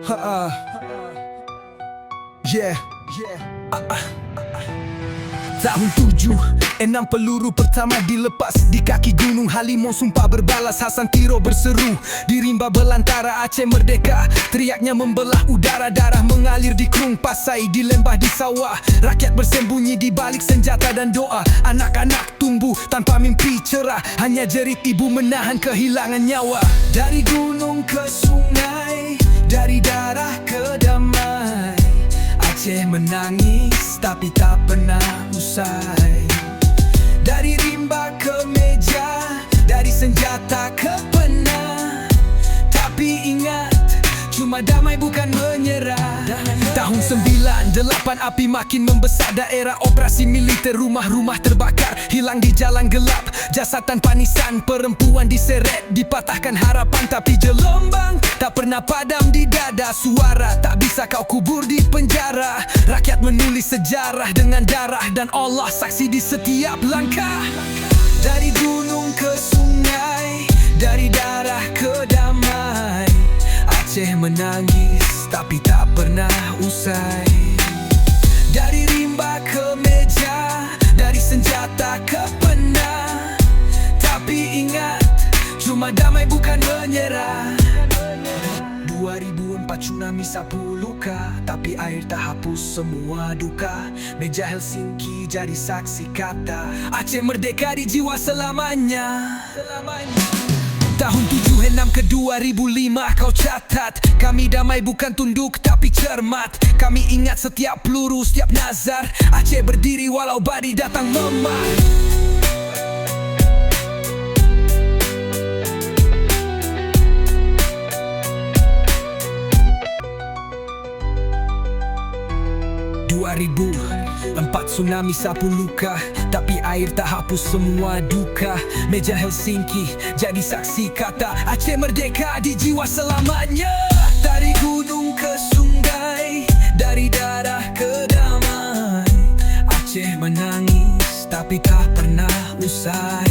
Yeah. Tahun 7, 6 peluru pertama dilepas di kaki gunung Halimon sumpah berbalas. Hasan Tiro berseru di rimba belantara Aceh merdeka. Teriaknya membelah udara, darah mengalir di Krung Pasai, di lembah, di sawah. Rakyat bersembunyi di balik senjata dan doa. Anak-anak tumbuh tanpa mimpi cerah, hanya jerit ibu menahan kehilangan nyawa. Dari gunung ke sungai, dari darah ke damai, Aceh menangis tapi tak pernah usai. Dari rimba ke meja, dari senjata ke pena, tapi ingat, cuma damai bukan menyerah. Tahun 98 api makin membesar. Daerah operasi militer, rumah-rumah terbakar, hilang di jalan gelap. Jasad tanpa nisan, perempuan diseret, dipatahkan harapan. Tapi gelombang tak pernah padam di dada. Suara tak bisa kau kubur di penjara. Rakyat menulis sejarah dengan darah, dan Allah saksi di setiap langkah. Dari gunung ke sungai, dari darah ke damai, Aceh menangis tapi tak pernah usai. Dari rimba ke meja, dari senjata ke pena, tapi ingat, cuma damai bukan menyerah. 2004 tsunami sapu luka, tapi air tak hapus semua duka. Meja Helsinki jadi saksi kata, Aceh merdeka di jiwa selamanya. Tahun 76 ke 2005 kau catat, kami damai bukan tunduk tapi cermat. Kami ingat setiap peluru, setiap nazar. Aceh berdiri walau badai datang memak. Empat tsunami sapu luka, tapi air tak hapus semua duka. Meja Helsinki jadi saksi kata, Aceh merdeka di jiwa selamanya. Dari gunung ke sungai, dari darah ke damai, Aceh menangis tapi tak pernah usai.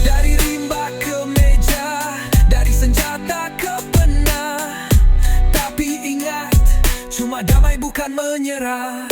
Dari rimba ke meja, dari senjata ke pena, tapi ingat, cuma damai bukan menyerah.